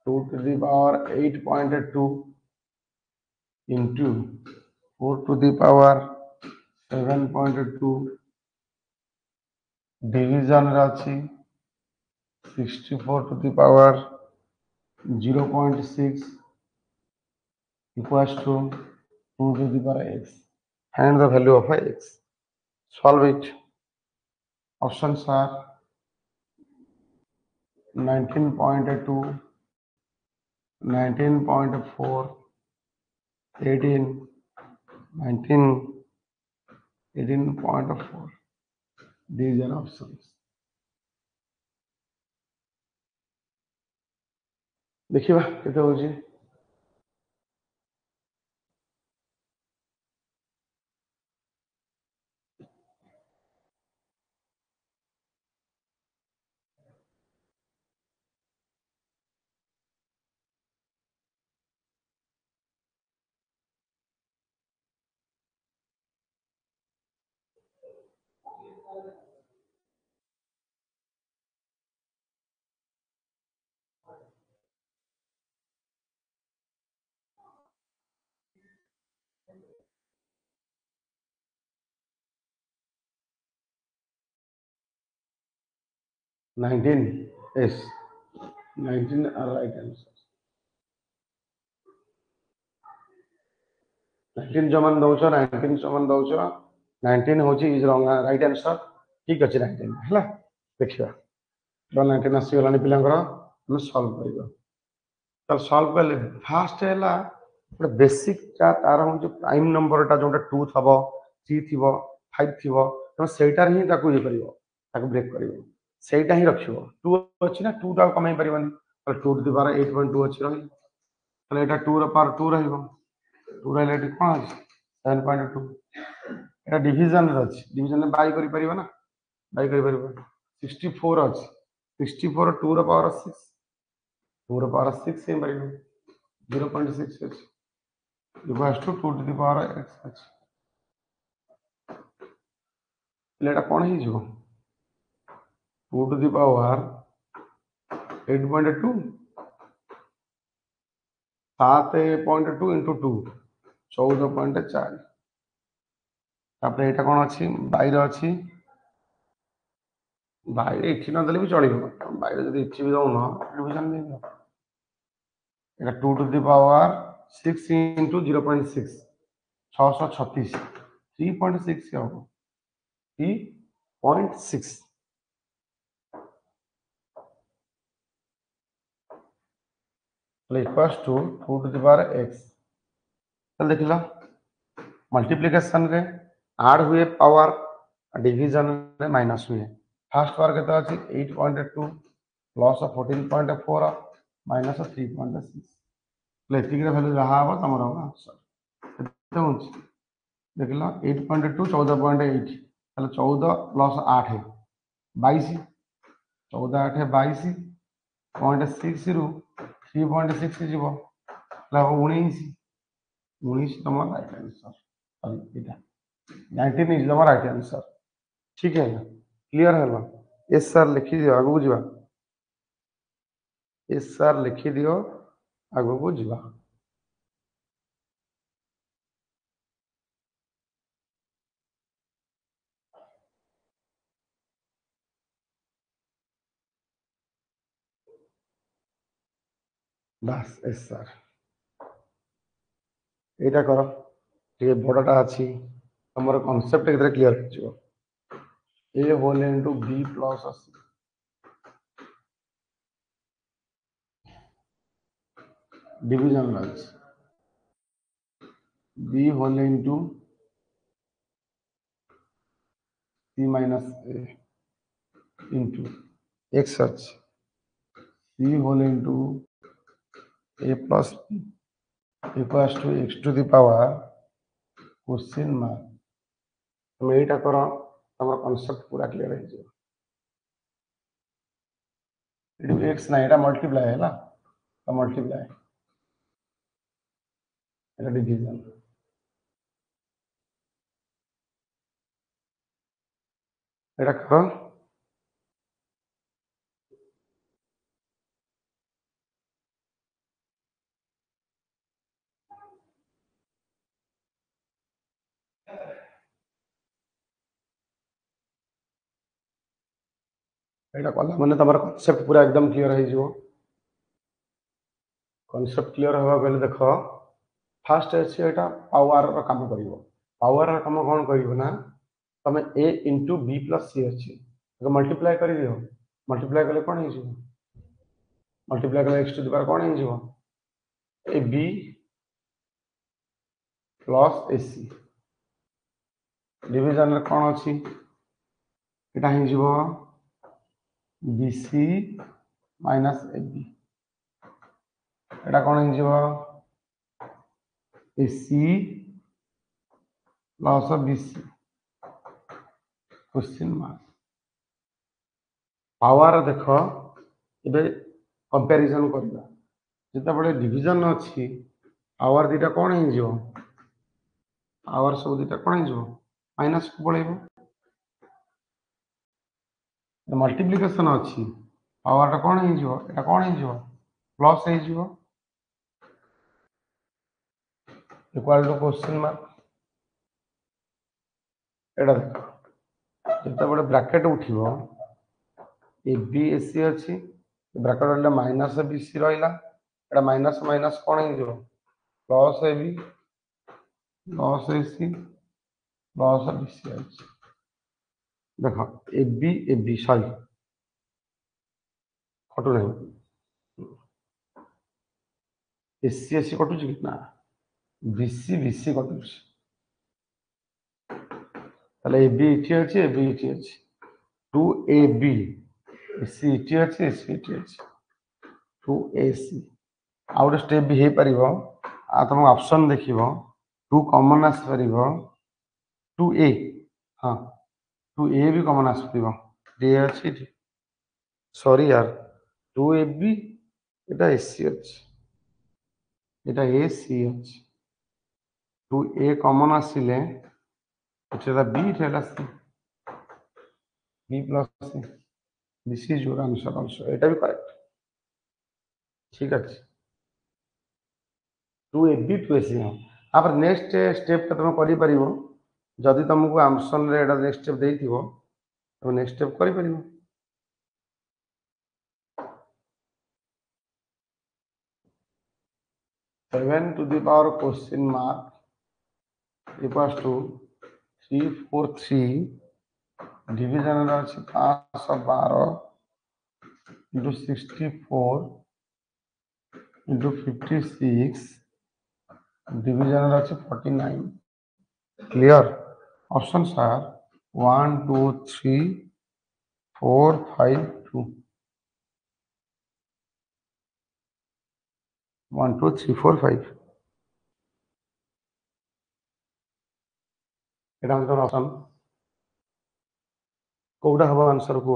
2 to the power 8.2 into 4 to the power 7.2 division राशि 64 to the power 0.6 equals to 2 to the power x. Find the value of x. Solve it. Options are 19.2, 19.4, 18, 19, 18.4. These are options. देखिए केते होची 19. Yes, 19 are right answer. 19 जमन दौछ 19 समान दौछ 19 होची is wrong right answer ठीक अछि 19 हला देखिबा तो 19 आसी गलानी पिलांकर हम सॉल्व करिबा तो सॉल्व करले फास्ट हैला ଗୋଟେ बेसिक ता तार हम जो प्राइम नंबर ता जोटा 2 थबो 3 थिबो 5 थिबो तो सेटा ही ताकू ये करिवो ताकू ब्रेक करिवो सेटा ही रखिवो 2 अछि ना 2 ता कमाई परिबनी तो 2 टू द पावर 8.2 अछि रही तो एटा 2 र पावर 2 रहिबो 2 रहले एटी कोन 7.2 एटा डिवीजन रे अछि डिवीजन में बाई करि परिबा ना बाई कर 64 अछि 64 2 रो पावर 6 2 रो पावर 6 से बाई 0.6 अछि equals to 2 to the power x अछि लेटा कोन ही जो 2 टू द पावर 8.2 7.2 इंटू 2 14.4 तापर एटा कोन अछि बाई रो अछि बाई एठी न देले भी चलिबो बाई रो जदी एठी भी दउन डिवीजन दे दियो एटा 2 टू द पावर 6 इंटू 0.6 636 3.6 क्या होगा 3.6 equals to 2 to the power x चल देख लो मल्टीप्लिकेशन रे ऐड हुए पावर डिवीजन रे माइनस हुए फर्स्ट पावर केता अछि 8.2 प्लस 14.4 माइनस 3.6 लेटिक रे वैल्यू रहा हो तमरा आंसर केते होछि देख लो 8.2 14.8 তাহলে 14 प्लस 8 22 14 8 22 0.6 रु 3.6 जीवो ताहले 19 19 तमरा right answer sorry Etah 19 is तमरा right answer ठीक है ना क्लियर है ना यस सर लिखि दियो आगु बुझबा यस सर लिखि दियो आगु बुझबा बस यस सर एटा करो ये बड़टा अछि हमर कांसेप्ट केते क्लियर हो जिवो a whole into b plus c division लाइज b whole into c minus a into x such c whole into a plus b equals to x to the power question mark तुम एटा करो हमर concept पूरा clear हो जिवो it x ना एटा multiply है ना तो मल्टीप्लाई एटा डिवीजन एटा करो एटा कला माने तमर कांसेप्ट पूरा एकदम क्लियर हो जिवो कॉन्सेप्ट क्लियर हवा बेले देखो फास्ट अछि एटा पावर रो काम करिवो पावर रो काम कोन करिवो ना तमे a into b plus c अछि तो मल्टीप्लाई करि दियो मल्टीप्लाई कले कोन हिजो मल्टीप्लाई कले x टू द पावर कोन हिजो ab प्लस ac डिवीजन रे कोन अछि एटा हिजो bc माइनस ab एटा कोन हिजो ac plus bc question mark power देखो एबे कंपैरिजन करबा जेता बडे डिवीजन अछि पावर दीटा कोन हिजो पावर सब दीटा कोन हिजो माइनस को पळेबो मल्टीप्लिकेशन अछि पावर कोन हिजो एटा कोन हिजो प्लस हिजो इक्वल टू क्वेश्चन मार्क एटा देखो जेता बडे ब्रैकेट उठिबो ए बी ए सी अछि ब्रैकेट वाला माइनस बी सी रहिला एटा माइनस माइनस कोन हिजो plus a b plus a c plus b c अछि देखो ए बी सॉरी कटु नहीं ए सी ए सी कटु छी ना बी सी कटु छी তাহলে এ বি এটি আছে এ বি এটি আছে 2ab এসি এটি আছে এসি এটি আছে 2ac ଆଉ ଗୋଟେ ଷ୍ଟେପ୍ ବି ହେଇପାରିବ ଆଉ ତମ ଅପସନ୍ ଦେଖିବ 2 କମନ୍ ଆସିପାରିବ 2a ହଁ 2a ବି କମନ୍ ଆସିପାରିବ ডি আছে সরি यार 2ab এটা এসসি আছে এটা এসি আছে 2a কমন আসলে এটা বি এটা c b plus c this is your answer also এটা भी करेक्ट ঠিক আছে 2ab 2ac आप नेक्स्ट स्टेप ता तुम करि परिबो जदि तुमको आंसर रे एटा नेक्स्ट स्टेप देइथिबो तुम नेक्स्ट स्टेप करि परिबो 7 to the power question mark equals to 343 division अछि 512 into 64 into 56 डिवीजन अछि 49 क्लियर ऑप्शंस आर 1 2 3 4 5 2 1 2 3 4 5 এটা আমাদের অপশন কোডা হবো आंसर को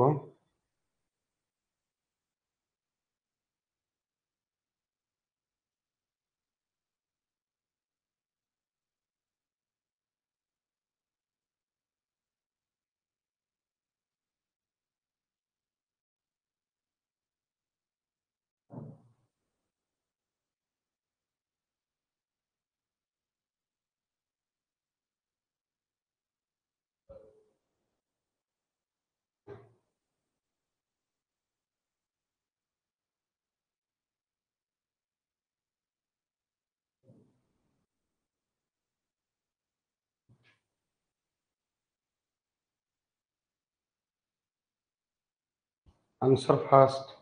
आंसर फर्स्ट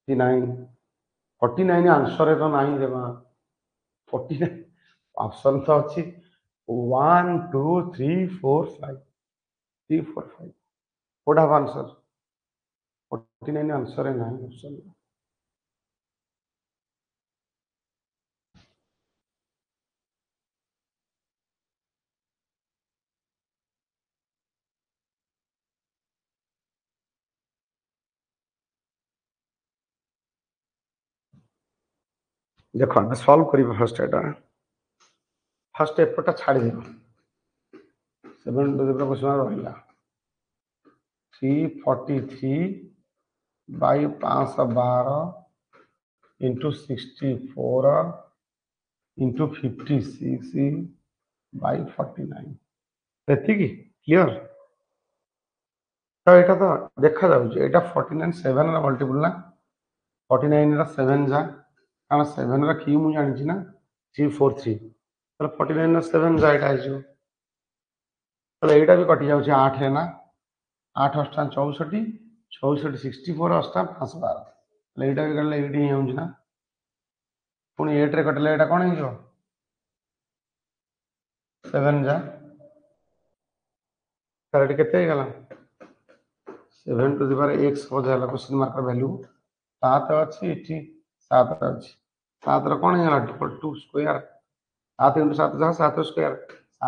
49 49 आंसर तो नहीं देवा 49 ऑप्शन तो अच्छी 1 2 3 4 5 3 4 5 व्हाट हैव आंसर 49 आंसर है नहीं ऑप्शन देखो मैं सॉल्व करी फर्स्ट एटा फर्स्ट एपटा छाड़ी दे 7 टू द क्वेश्चन रहिला 343 by 512 into 64 into 56 by 49 ଏତିକି କ୍ଲିୟର ତ ଏଇଟା ତ ଦେଖା ଯାଉଛି ଏଇଟା 49 7 ର ମଲ୍ଟିପଲ ନା 49 ର 7 ଯା କାରଣ 7 ର କି ମୁଁ ଜାଣିଛି ନା 343 ତାହେଲେ 49 ର 7 ଯା ଏଇଟା ହେଇଯିବ ତାହେଲେ ଏଇଟା ବି କଟି ଯାଉଛି 8 ରେ ନା 8 ଅଷ୍ଟା 64 64 64 ଅଷ୍ଟା 512 ତାହେଲେ ଏଇଟା ବି କାଟିଲେ ଏଇଠି ହିଁ ହେଉଛି ନା ପୁଣି 8 ରେ କଟିଲେ ଏଇଟା କ'ଣ ହେଇଯିବ 7 ଯା ତାହେଲେ ଏଠି କେତେ ହେଇଗଲା 7 टू द पावर x हो जाला क्वेश्चन मार्क वैल्यू 7 अछि एठी 7 अछि 7 रो कोन हैला डबल 2 स्क्वायर 7 into 7 जा 7 स्क्वायर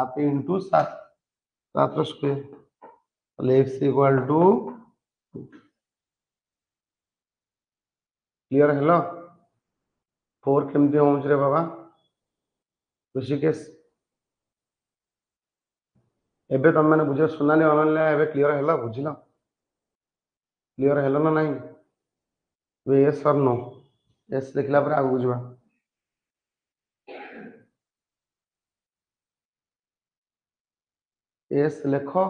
7 into 7 7 स्क्वायर ताले x equal to clear hello 4 केमती होउछ रे बाबा ऋषिकेश एबे तुम माने बुझे सुनानी ऑनलाइन एबे क्लियर हेला बुझिलो क्लियर हेलो ना नहीं वे यस और नो यस देखला पर आगु बुझबा एस लेखो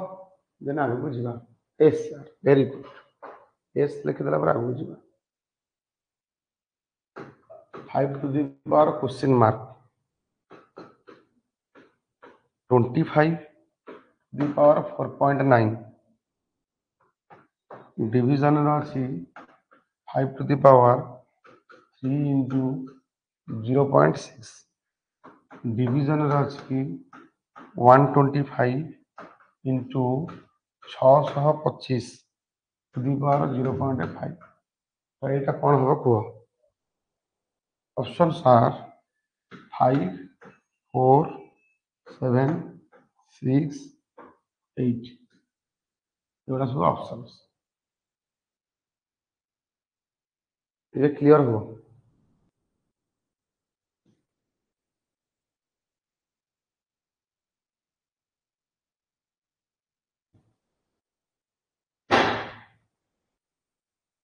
देन आगु बुझबा एस यार वेरी गुड एस लिख देला पर आगु बुझबा 5 to the power question mark 25 to the power 4.9 division राशि 5 to the power 3 into 0.6 division राशि 125 into 625 to the power 0.5 तो ये कौन होगा कुह ऑप्शंस आर 5 4 7 6 8 एगुड़ा सब ऑप्शन ये क्लियर हो।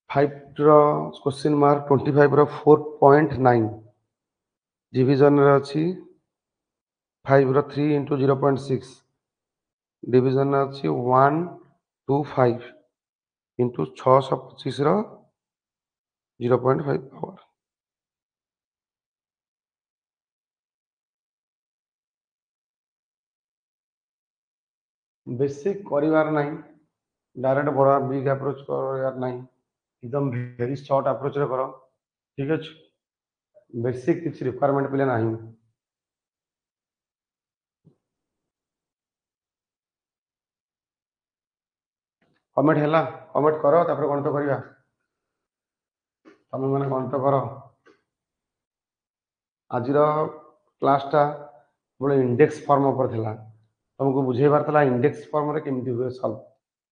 फाइव क्वेश्चन मार्क 25 रो 4.9 डिविजन रे अछि 5 रो 3 इंटू 0.6 डिविजन रे अछि 1 2 5 इंटू 625 रो 0.5 पावर बेसिक करिवार नहीं डायरेक्ट बड़ा बिग अप्रोच कर नहीं एकदम वेरी शॉर्ट अप्रोच रे करो ठीक अछि बेसिक किछ रिक्वायरमेंट पिले नहीं कमेंट हैला कमेंट करो तापर गणित करिया तमे माने गणित करो आजिर क्लासटा बोले इंडेक्स फॉर्म ऊपर थिला तुमको बुझेबार थिला इंडेक्स फॉर्म रे केमति हुए सॉल्व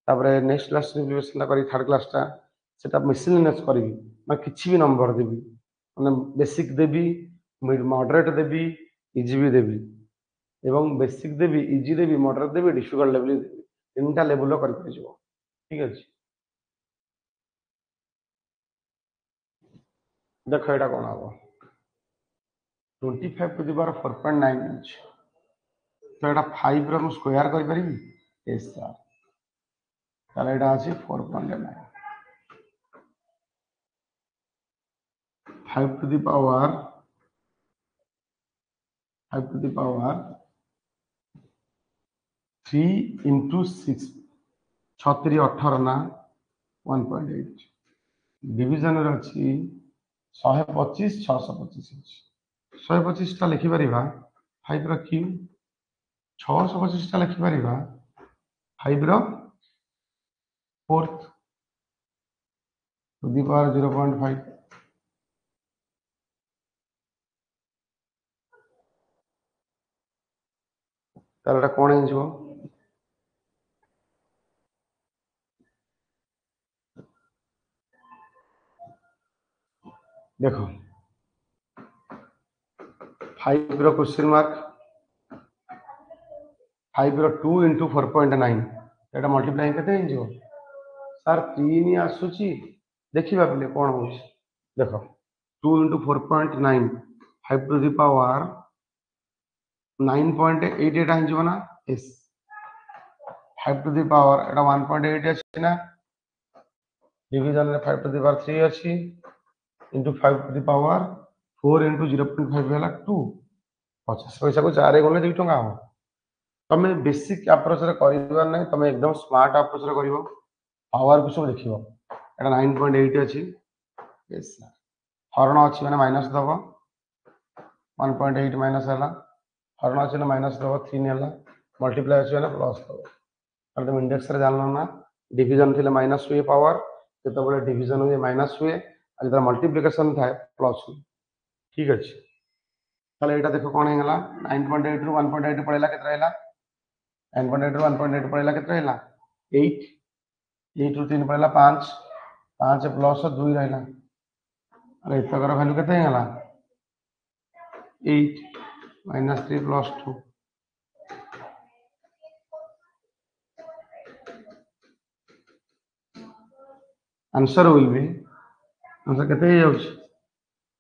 तापर नेक्स्ट क्लास रिविजन करी थर्ड क्लासटा सेटा मिसलिनियस करी मैं किछि भी नंबर देबी माने बेसिक देबी मिड मॉडरेट देबी इजी भी देबी एवं बेसिक देबी इजी देबी मॉडरेट देबी डिफिकल्ट लेवल देबी तीनटा लेवल कर परिजो ठीक अछि देखो एटा कोन हबो 25 टू द पावर 4.9 अछि तो एटा 5 रो स्क्वायर करि परिबी यस सर ताले एटा अछि 4.9 5 to the power 3 into 6 छतरी 18 ना 1.8 डिविजन रे अछि 125 625 अछि 125 टा लिखि परिबा 5 रो क्यू 625 टा लिखि परिबा 5 रो फोर्थ टू द पावर 0.5 ताले एटा कोन हिजो देखो 5 रो क्वेश्चन मार्क 5 रो 2 into 4.9 एटा मल्टीप्लाई केते हिजो सर 3 आसुची देखिबा पले कोन होछ देखो 2 into 4.9 5 to the power 9.8 एटा हिजो ना यस 5 to the power एटा 1.8 अछि ना डिवीजन रे 5 to the power 3 अछि into 5 to the power 4 into 0.5 ହେଲା 2 50 पैसा को 4 गले 2 टका हो तमे बेसिक अप्रोच रे करिवार नै तमे एकदम स्मार्ट अप्रोच रे करिवो पावर को सब देखिवो एटा 9.8 अछि यस सर हरण अछि माने माइनस दबो 1.8 माइनस हला हरण अछि ना माइनस दबो 3 हला मल्टीप्लाई अछि ना प्लस दबो और तुम इंडेक्स रे जानलो ना डिवीजन थिले माइनस हुए पावर जेतो बले डिवीजन हुए माइनस हुए आ जेतो मल्टीप्लिकेशन थाए प्लस हुए ठीक अछि ताले एटा देखो कोन हेगला 9.8 रु 1.8 पळेला केते रहला 9.8 रु 1.8 पळेला केते रहला 8 8 रु 3 पळेला 5 5 प्लस 2 रहला अरे इतकर वैल्यू केते हेगला 8 minus 3 plus 2 answer will be answer केते हो जाउछ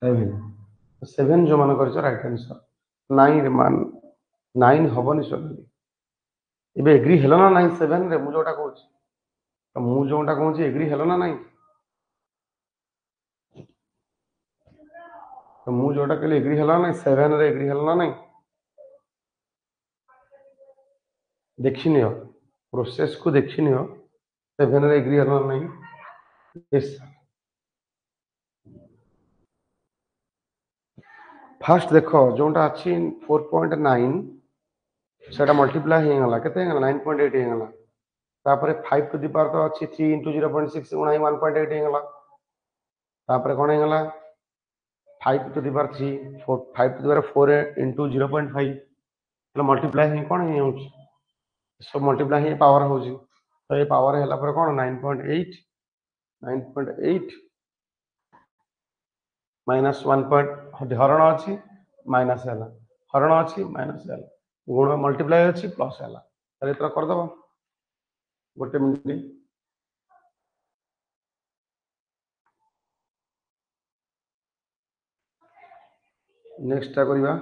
7 7 जो मन करछ राइट आंसर 9 मान 9 हबनी सर एबे एग्री हेलो ना 9 7 रे मु जोटा कहूछ तो मु जोटा कहूछ एग्री हेलो ना नहीं तो मु जोटा कहले एग्री हेलो ना 7 रे एग्री हेलो ना नहीं देखिनियो प्रोसेस को देखिनियो 7 रे एग्री हेलो ना नहीं यस फास्ट देखो जोटा अछि 4.9 सेटा मल्टीप्लाई हे गला केते गला 9.8 हे गला तापरे 5 टू द पावर तो अछि 3 into 0.6 गुणा 1.8 हे गला तापरे कोन हे गला 5 to the power 3 4 5 to the power 4 into 0.5 तो मल्टीप्लाई हे कोन हे होछ सब मल्टीप्लाई हे पावर होजी तो ये पावर है पर कौन 9.8 9.8 माइनस 1 पॉइंट हरण अच्छी माइनस है हरण अच्छी माइनस है गुण मल्टीप्लाई अच्छी प्लस है इतना करदे गोटे मिनिट नेक्स्ट करवा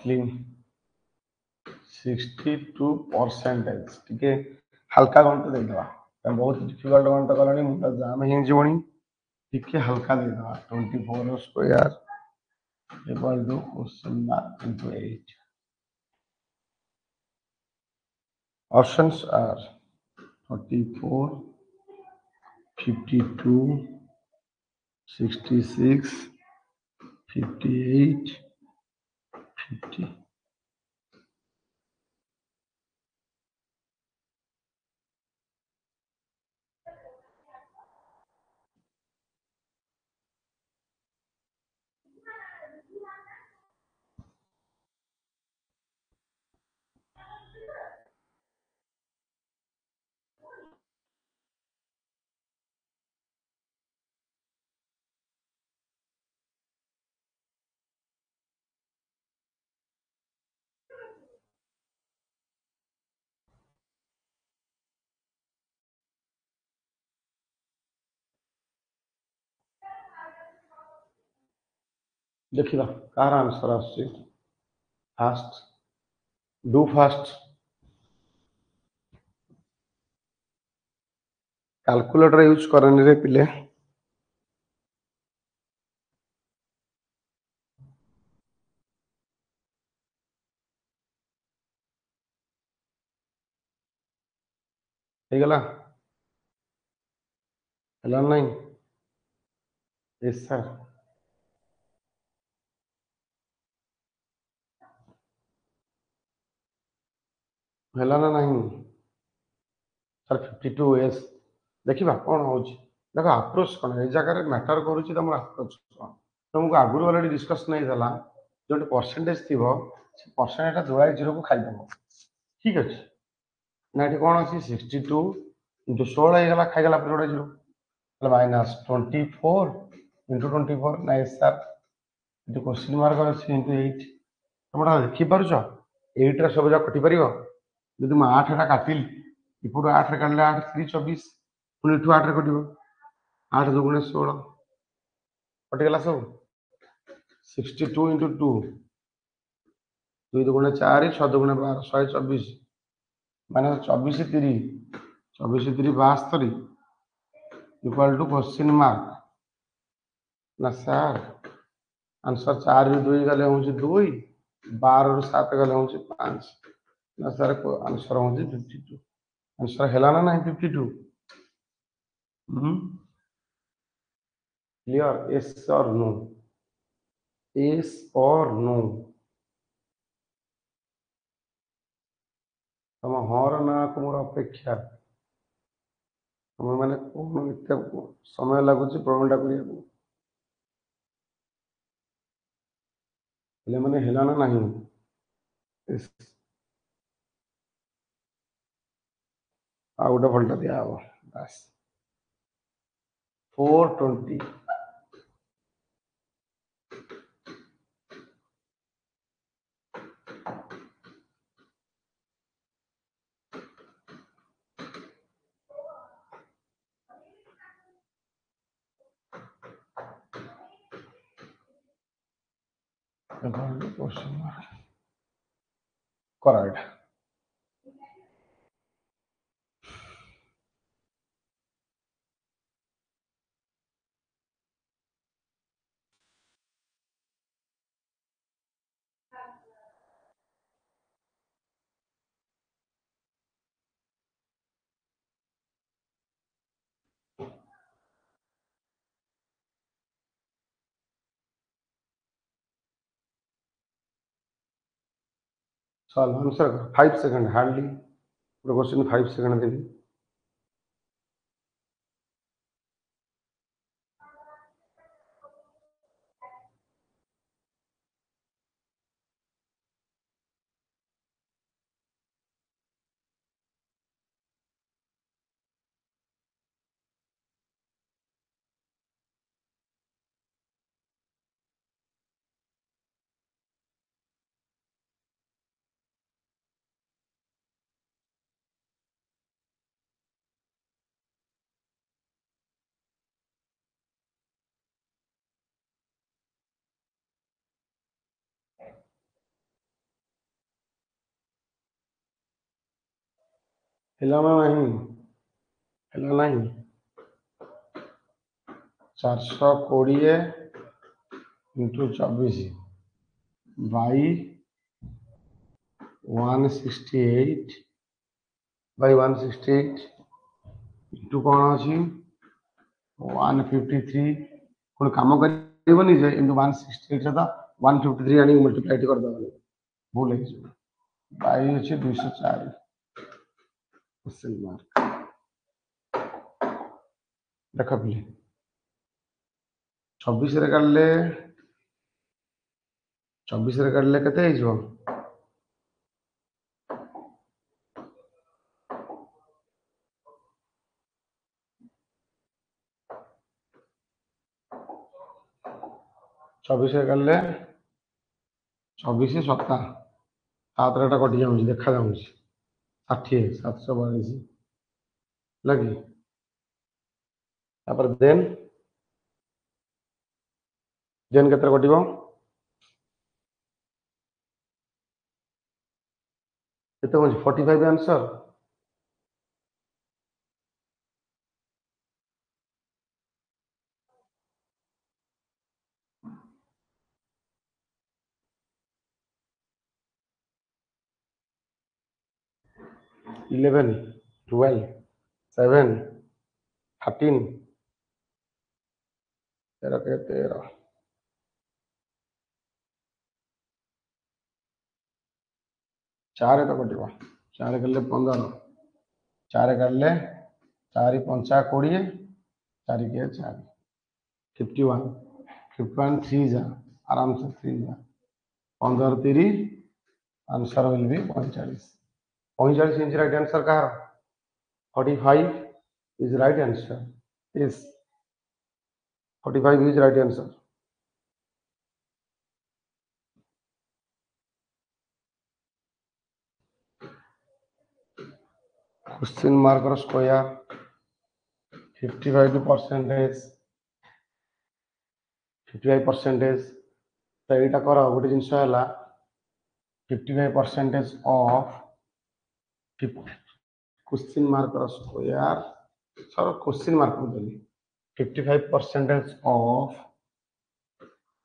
क्लीन 62% टिके हल्का गणित देदेवा बहुत डिफिकल्ट गणित कलानी मुंडा जाम हो जीवनी टिके हल्का देदेवा 24 square equal to question mark into 8 options are 44 52 66 58 50 देखिए कार आंसर आसुची fast do fast calculator use करनी रे पिले ହେଇଗଲା ହେଲା ନାହିଁ यस सर ହେଲା ନା ନାହିଁ सर 52 यस देखिबा कौन होची देखो अप्रोच कौन ए जगह मैटर करूची तुम अप्रोच कौन तुमको आगुरी ऑलरेडी डिस्कस नहीं देला जो परसेंटेज थी से परसेंटेज जोड़ा जीरो को खाई देबो ठीक अछि ना ये कौन अच्छी 62 इंटू 16 ହେଇଗଲା ଖାଇଗଲା ପରେ ଯୋଡ଼ା जीरो माइनस 24 इंटू 24 ना सर ये क्वेश्चन मार्क अच्छी इंटू 8 तुम देखिपार 8 रे सब कटि पार जब मैं 8 टा काटिली इपटू 8 रे काटिले 8 3 24 पुणी इठू 8 रे कटिबो 8 दुगुणे 16 कटिगला सब 62 इंटू 2 2 दुगुणे 4 6 दुगुणे 12 124 माने 24 3 24 3 72 इक्वल टू क्वेश्चन मार्क ना सर आंसर 4 ରୁ 2 गले हूँ 2 12 ରୁ 7 गले हूँ 5 ना सर आंसर हूँ 52 आंसर है ना नहीं 52 क्लियर यस और नो यस और नो तुम हर ना को मोर अपेक्षा तुम मैंने कौन इतने समय लगुच प्रॉब्लम करने मैंने है ना नहीं आ गोटे भल्टा दिया हम बस 420 question mark correct solve answer 5 second hardly question 5 second देवी हिला ना नहीं, हिला नहीं। 420 इंटू 24 बाई 168 बाई 168 इंटू कौन अच्छी 153 कौन काम करबनी जे इंटू 168 रे तो 153 आनी मल्टीप्लाई कर दबनी भूल है बाई अच्छे 204 क्वेश्चन मार्क देख पिले 24 रे काढले 24 रे काढले केते हो 24 रे काढले 24 7 7 रे कटि जाउँ देखा जाउँ 60 742 लगी तापर देन केते कटिबो केते हो 45 आंसर इलेवन 12 7 13 13 के 13 4 तो कटिबो 4 करले 15 4 करले 4 5 20 4 के 4 51 51 3 जा आराम से 3 जा 15 30 answer will be 45 45 inch right answer का 45 is right answer is 45 is right answer question mark square 55 percentage 55 percentage तो यहाँ कर गोटे जिनस 55 percentage of question mark square sir question mark 55 percentage of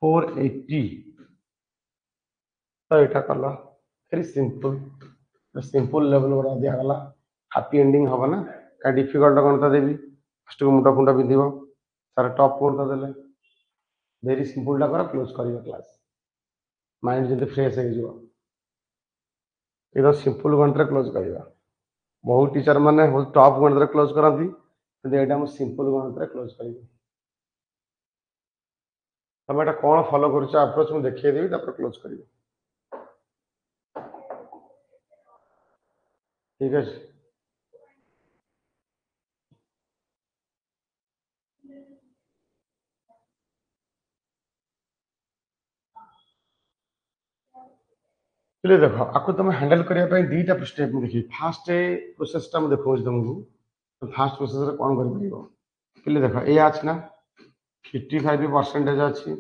480 तो यहाँ कल वेरी सिंपल लेवल गुड़ा दिगला happy ending हम ना क्या डिफिकल्ट कौन तो देवी फर्स्ट को मुंडा फुंडा पिंध सारे टॉप कौन तो देले वेरी सिंपल टा कर क्लोज कर क्लास माइंड जब फ्रेश हो एकदम सिंपल गणित क्लोज करवा बहुत टीचर मैंने टॉप गणित क्लोज करती यहाँ सिंपल गणित क्लोज कर तुम यहाँ कौन फॉलो कर अप्रोच मुझे देखिएदेवी क्लोज कर ठीक है चलिए देख आपको तुम हैंडल करने दीटा स्टेप में देखिए फास्ट प्रोसेसटा मुझे देखा तुमको फास्ट प्रोसेस कौन कर देख ये अच्छी ना 55 परसेंटेज अच्छी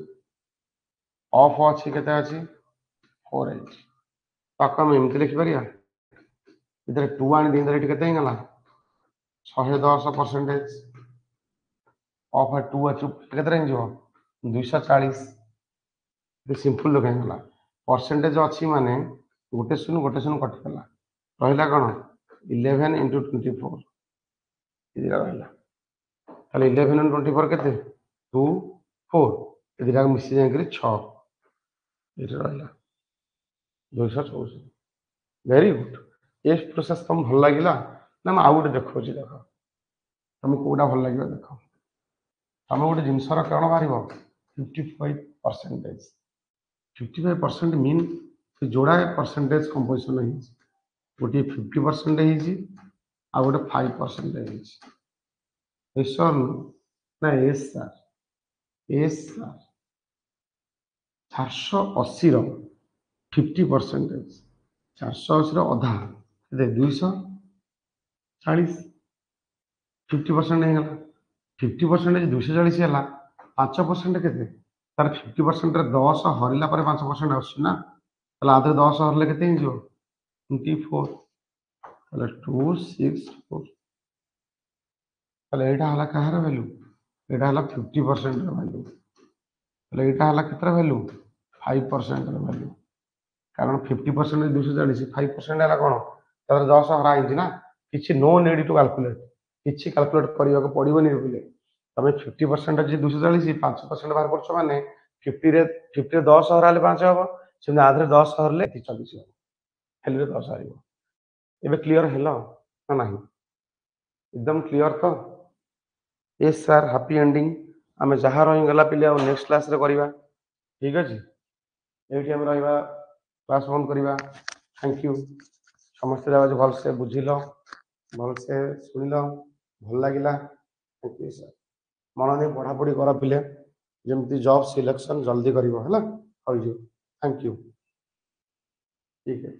ऑफ अच्छी के 480 ताको हम एमती लिखिपर इधर 2 आनी ये के 110 परसेंटेज ऑफ 2 अच्छी के 240 सिंपल लिखा परसेंटेज अच्छी माने गोटे शून्य कटिगला रहा कौन 11 इंटू 24 रहा 11 इंटू 24 के 2 4 ये मिसी जाकर 6 ये रहा 264 वेरी गुड ये प्रोसेस तुम भल लगे ना मैं आउ गोटे देखा देख तुम कौटा भल लगे देख तुम गोटे जिनसर कौन बाहर 55 परसेंटेज 55% मीन जोड़ा परसेंटेज कंपोजिशन गोटे 50% आ गोटे 5% ना एस सर एस सर 480 50% 480 अधा 240 50% है 50% 240 है 5% के तार 50% 10 हरला 5% आना आधे 10 हरले के 24 তাহলে 264 তাহলে এইটা হলা কাହାର ভ্যালୁ এটা হলা 50% ର ଭ୍ୟାଲୁ ତାହେଲେ ଏଇଟା ହେଲା କେତେର ଭ୍ୟାଲୁ 5% ର ଭ୍ୟାଲୁ କାରଣ 50% 240 5% ହେଲା କ'ଣ ତାର 10 ହରା ହେଇଛି ନା କିଛି नो नीड टू कैलकुलेट କିଛି କ୍ୟାଲକୁଲେଟ କରିବାକୁ ପଡିବନି ବୋଲେ ତମେ 50% ଅଛି 240 5% ବାହାର କରୁଛ ମାନେ 50 ରେ 10 ହରାଲେ 5 ହବ ସେମିତି ଆଧରେ 10 ହରଲେ 40 ହବ ଭ୍ୟାଲୁରେ 10 ହରିବ ଏବେ କ୍ଲିୟର ହେଲା ନା ନାହିଁ एकदम क्लियर तो यस सर हैप्पी एंडिंग आम जहाँ रही गला पिले आ नेक्स्ट क्लास रे करबा ठीक अछि एठी हम रहबा क्लास बंद करबा थैंक यू समस्त जावा भल से बुझिलो भल से सुनिलो भल लागिला थैंक यू सर मन दे पढ़ा पढ़ी कर पिले जेमती जॉब सिलेक्शन जल्दी करिवो हला होई जो थैंक यू ठीक है।